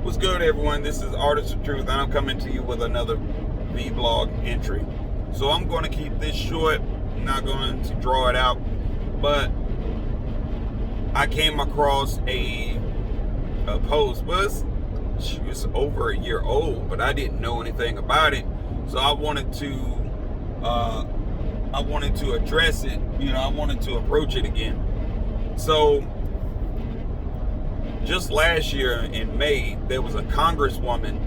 What's good, everyone? This is Artist of Truth, and I'm coming to you with another vlog entry. So I'm going to keep this short. I'm not going to draw it out, but I came across a post. She was over a year old, but I didn't know anything about it. So I wanted to address it. I wanted to approach it again. So just last year in May, there was a congresswoman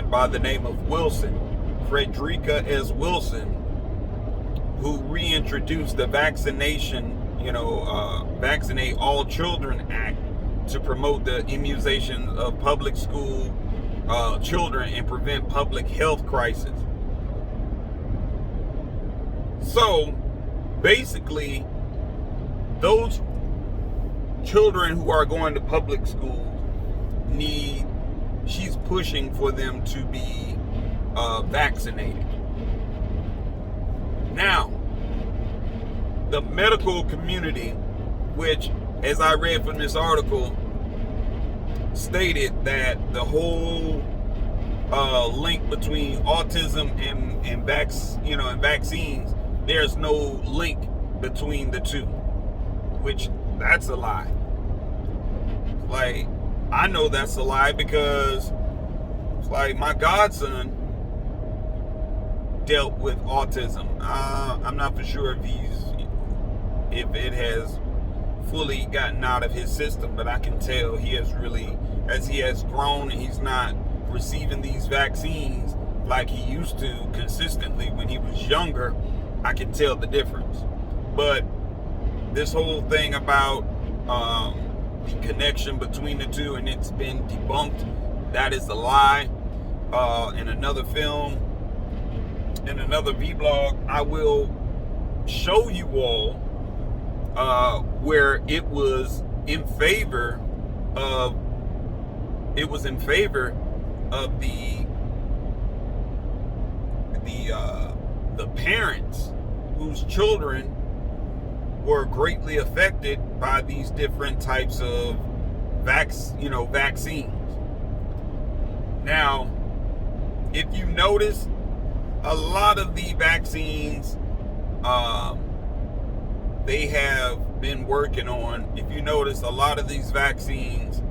by the name of Wilson, Frederica S. Wilson, who reintroduced the Vaccinate All Children Act to promote the immunization of public school children and prevent public health crisis. So basically, those children who are going to public schools she's pushing for them to be vaccinated. Now, the medical community, which, as I read from this article, stated that the whole link between autism and vaccines, there's no link between the two, which that's a lie. Like, I know that's a lie because it's like my godson dealt with autism. I'm not for sure if it has fully gotten out of his system, but I can tell he has really, as he has grown and he's not receiving these vaccines like he used to consistently when he was younger, I can tell the difference. But this whole thing about the connection between the two, and it's been debunked, that is a lie. In another film, in another vlog, I will show you all where it was in favor of the parents whose children were greatly affected by these different types of vaccines. Now, if you notice, a lot of the vaccines they have been working on, if you notice, a lot of these vaccines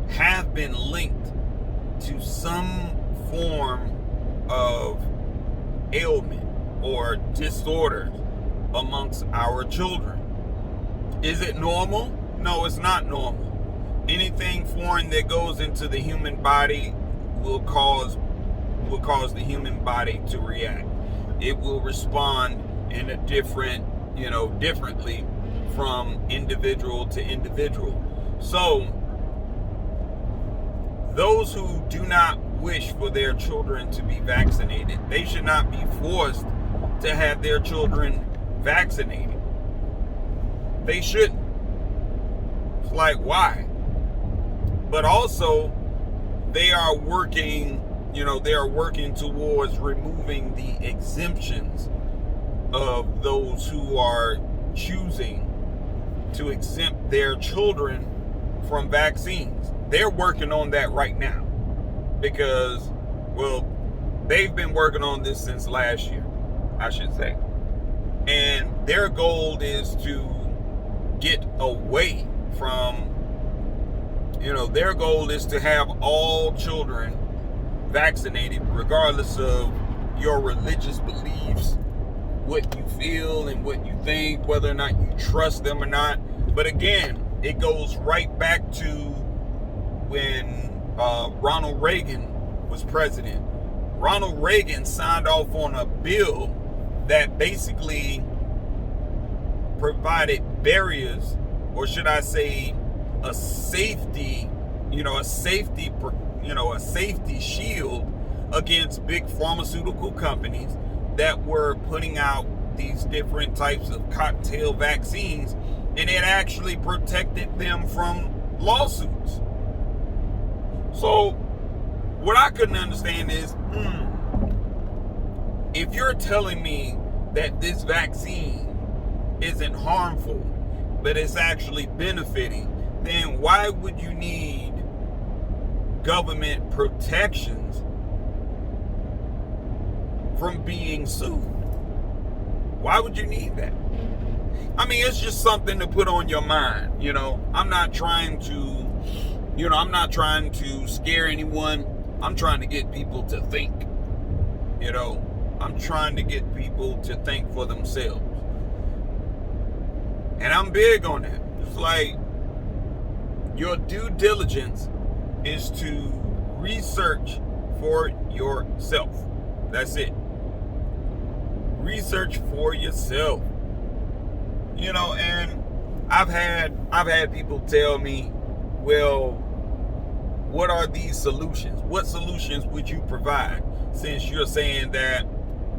have been linked to some form of ailment or disorder amongst our children. Is it normal? No, it's not normal. Anything foreign that goes into the human body will cause the human body to react. It will respond in a differently from individual to individual. So those who do not wish for their children to be vaccinated, they should not be forced to have their children vaccinated. They shouldn't. It's like, why? But also, they are working towards removing the exemptions of those who are choosing to exempt their children from vaccines. They're working on that right now because, well, they've been working on this since last year, I should say. And their goal is to get away from, their goal is to have all children vaccinated, regardless of your religious beliefs, what you feel and what you think, whether or not you trust them or not. But again, it goes right back to when Ronald Reagan was president. Ronald Reagan signed off on a bill that basically provided barriers, or should I say a safety shield against big pharmaceutical companies that were putting out these different types of cocktail vaccines, and it actually protected them from lawsuits. So what I couldn't understand is, if you're telling me that this vaccine isn't harmful, but it's actually benefiting, then why would you need government protections from being sued? Why would you need that? I mean, it's just something to put on your mind. I'm not trying to scare anyone. I'm trying to get people to think. I'm trying to get people to think for themselves. And I'm big on that. It's like your due diligence is to research for yourself. That's it. Research for yourself. And I've had people tell me, well, what are these solutions? What solutions would you provide? Since you're saying that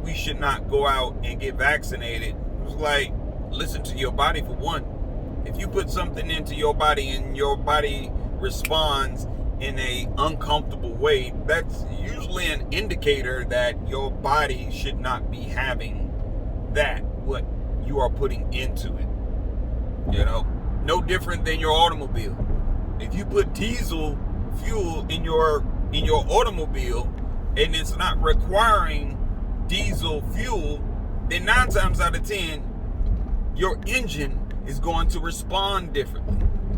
we should not go out and get vaccinated. It's like, listen to your body for one. If you put something into your body and your body responds in a uncomfortable way, that's usually an indicator that your body should not be having that, what you are putting into it. No different than your automobile. If you put diesel fuel in your automobile and it's not requiring diesel fuel, then 9 times out of 10 your engine is going to respond differently.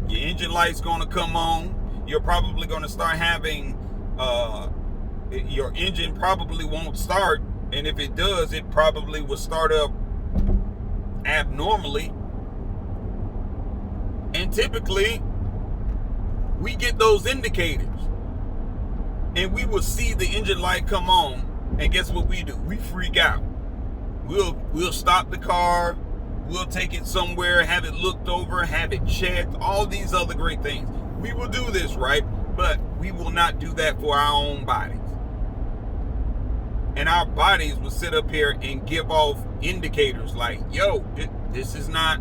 Your engine light's going to come on. You're probably going to start having your engine probably won't start, and if it does, it probably will start up abnormally. And typically we get those indicators and we will see the engine light come on, and guess what we do? We freak out. We'll stop the car, we'll take it somewhere, have it looked over, have it checked, all these other great things. We will do this, right? But we will not do that for our own bodies. And our bodies will sit up here and give off indicators like, yo, this is not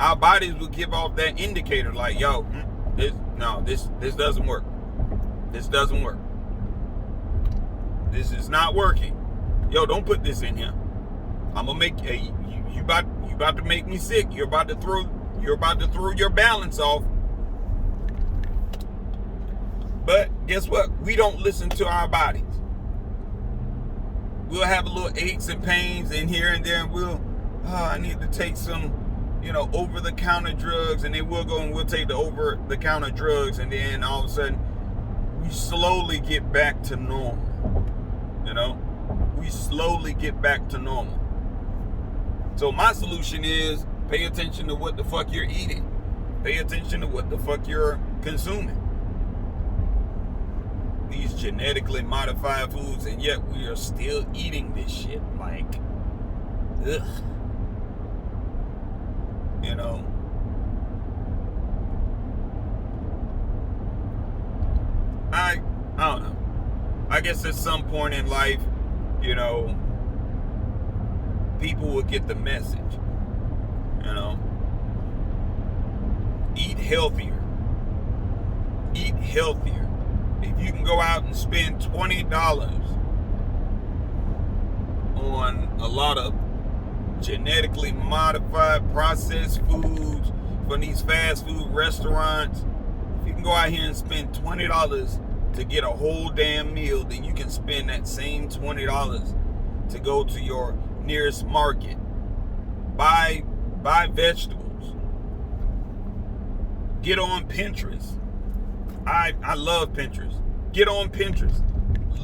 Our bodies will give off that indicator like, yo, this doesn't work. This doesn't work. This is not working. Yo, don't put this in here. I'm gonna make you about to make me sick. You're about to throw your balance off. But guess what? We don't listen to our bodies. We'll have a little aches and pains in here and there, and I need to take some, over-the-counter drugs, and then we'll go and we'll take the over-the-counter drugs, and then all of a sudden, we slowly get back to normal. We slowly get back to normal. So my solution is pay attention to what the fuck you're eating. Pay attention to what the fuck you're consuming. These genetically modified foods, and yet we are still eating this shit. Like, ugh. I don't know. I guess at some point in life, people will get the message. Eat healthier. Eat healthier. If you can go out and spend $20 on a lot of genetically modified processed foods from these fast food restaurants, if you can go out here and spend $20 to get a whole damn meal, then you can spend that same $20 to go to your nearest market, buy vegetables, get on Pinterest. I love Pinterest. Get on Pinterest.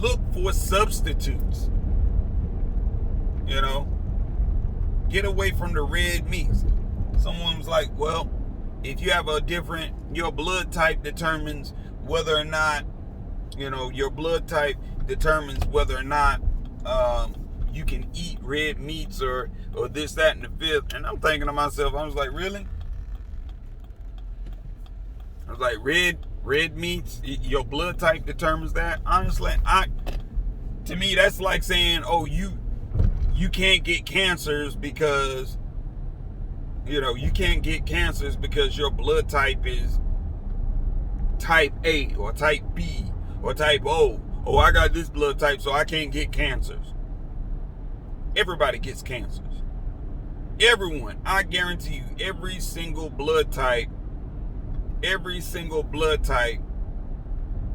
Look for substitutes. Get away from the red meats. Someone was like, well, if you have your blood type determines whether or not, your blood type determines whether or not you can eat red meats or this, that, and the fifth. And I'm thinking to myself, I was like, really? I was like, red meats, your blood type determines that? Honestly, to me, that's like saying, oh, you can't get cancers because, you can't get cancers because your blood type is type A or type B or type O. Oh, I got this blood type, so I can't get cancers. Everybody gets cancers. Everyone, I guarantee you, every single blood type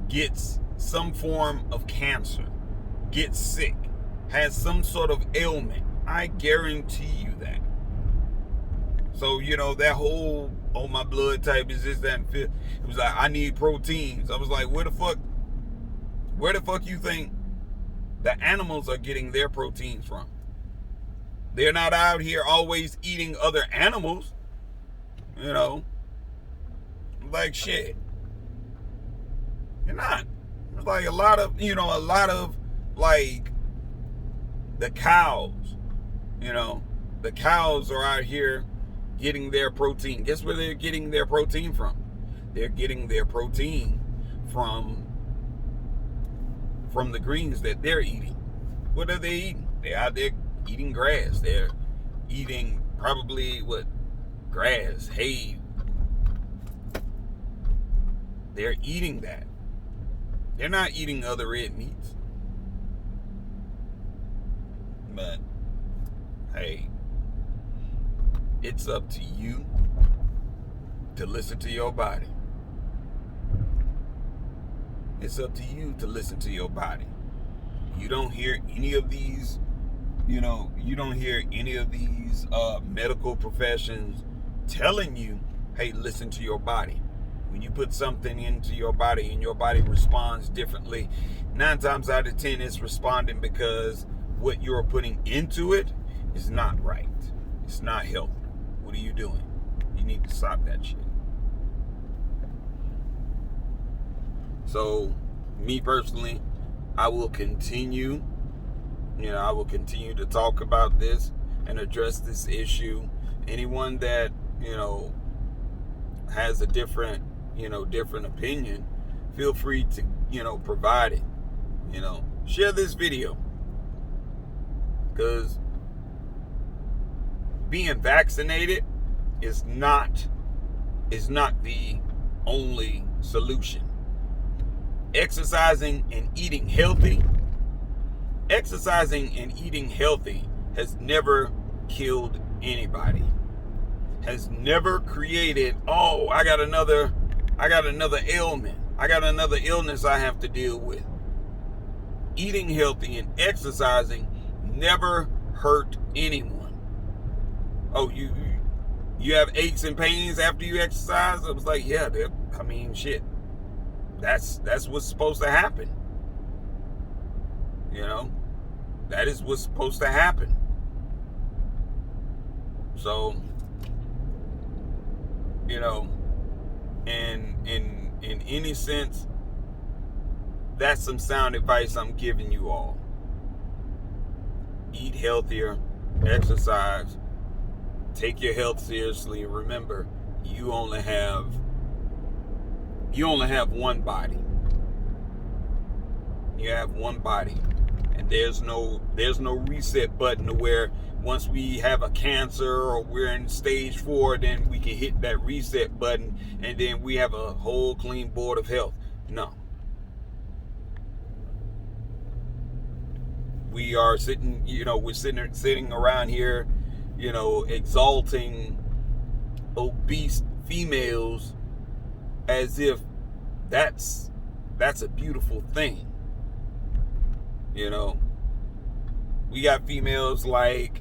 gets some form of cancer, gets sick, has some sort of ailment. I guarantee you that. So, that whole, oh, my blood type is this, that, and fifth. It was like, I need proteins. I was like, where the fuck you think the animals are getting their proteins from? They're not out here always eating other animals. Like shit. You're not. It's like a lot of like the cows, the cows are out here getting their protein. Guess where they're getting their protein from? They're getting their protein from the greens that they're eating. What are they eating? They're out there eating grass. They're eating probably grass, hay. They're eating that. They're not eating other red meats. But hey, it's up to you to listen to your body. It's up to you to listen to your body. You don't hear any of these, medical professions telling you, hey, listen to your body. When you put something into your body and your body responds differently, 9 times out of 10 it's responding because what you're putting into it is not right. It's not healthy. What are you doing? You need to stop that shit. So, me personally, I will continue to talk about this and address this issue. Anyone that, has a different opinion, feel free to, provide it. Share this video. Because being vaccinated is not the only solution. Exercising and eating healthy has never killed anybody. Has never created, oh, I got another ailment. I got another illness I have to deal with. Eating healthy and exercising never hurt anyone. Oh, you have aches and pains after you exercise? I was like, yeah, shit. That's what's supposed to happen. That is what's supposed to happen. So, in any sense, that's some sound advice I'm giving you all. Eat healthier, exercise, take your health seriously. Remember, you only have one body. You have one body, and there's no reset button to where once we have a cancer or we're in stage 4, then we can hit that reset button and then we have a whole clean board of health. No. We are sitting around here, exalting obese females as if that's a beautiful thing. We got females like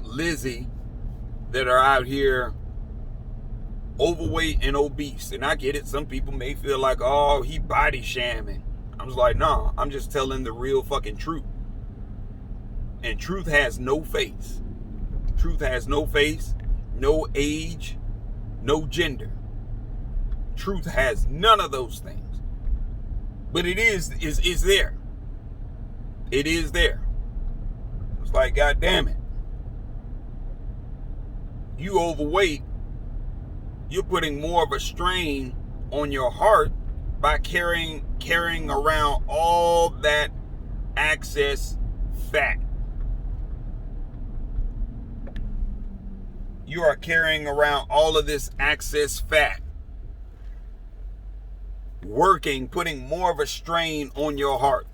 Lizzie that are out here overweight and obese. And I get it. Some people may feel like, oh, he body shaming. I was like, nah, I'm just telling the real fucking truth. And truth has no face. Truth has no face, no age, no gender. Truth has none of those things. But it is there. It is there. It's like, God damn it. You overweight, you're putting more of a strain on your heart by carrying around all that excess fat. You are carrying around all of this excess fat. Putting more of a strain on your heart.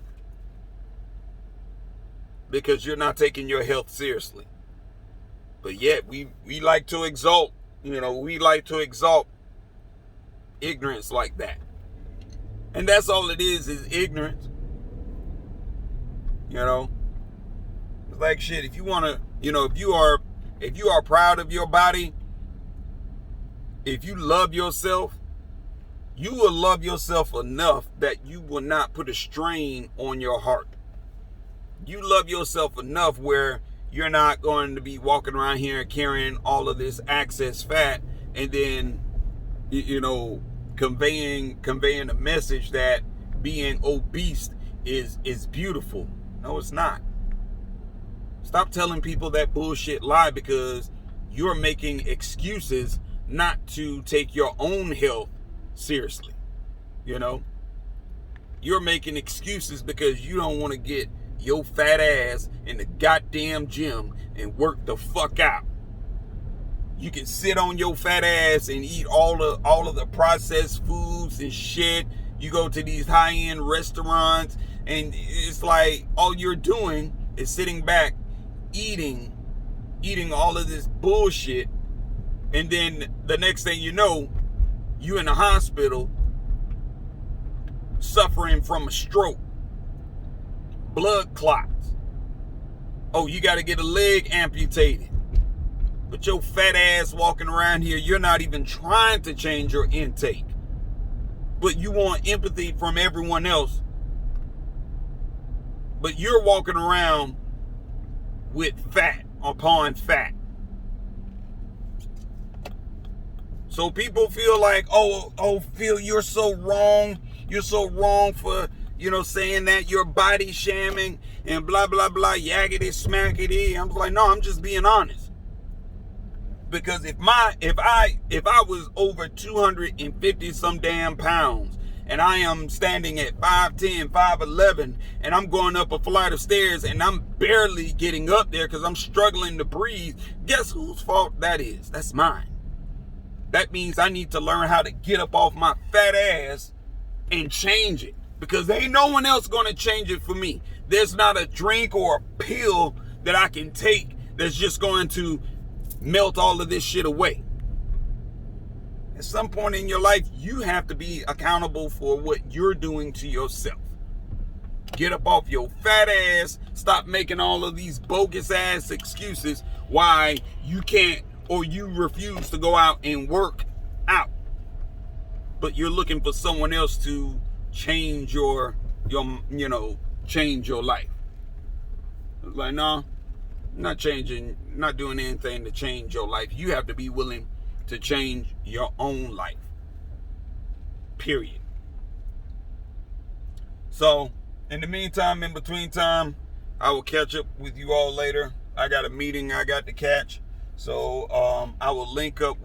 Because you're not taking your health seriously. But yet we like to exalt, we like to exalt ignorance like that. And that's all it is ignorance. It's like shit. If you want to, if you are proud of your body, if you love yourself, you will love yourself enough that you will not put a strain on your heart. You love yourself enough where you're not going to be walking around here and carrying all of this excess fat and then, conveying a message that being obese is beautiful. No, it's not. Stop telling people that bullshit lie, because you're making excuses not to take your own health seriously. You're making excuses because you don't want to get your fat ass in the goddamn gym and work the fuck out. You can sit on your fat ass and eat all of the processed foods and shit. You go to these high-end restaurants and it's like all you're doing is sitting back eating all of this bullshit, and then the next thing you know, you in the hospital suffering from a stroke, blood clots. Oh, you got to get a leg amputated. But your fat ass walking around here, you're not even trying to change your intake. But you want empathy from everyone else. But you're walking around with fat upon fat. So people feel like, Phil, you're so wrong. You're so wrong for, saying that you're body shaming and blah, blah, blah, yaggity, smackity. I'm like, no, I'm just being honest. Because if I was over 250 some damn pounds and I am standing at 5'10", 5'11", and I'm going up a flight of stairs and I'm barely getting up there because I'm struggling to breathe, guess whose fault that is? That's mine. That means I need to learn how to get up off my fat ass and change it, because ain't no one else going to change it for me. There's not a drink or a pill that I can take that's just going to melt all of this shit away. At some point in your life, you have to be accountable for what you're doing to yourself. Get up off your fat ass. Stop making all of these bogus ass excuses why you can't or you refuse to go out and work out. But you're looking for someone else to change your change your life. Like, no, not doing anything to change your life. You have to be willing to change your own life. Period. So, in the meantime, in between time, I will catch up with you all later. I got a meeting I got to catch. So, I will link up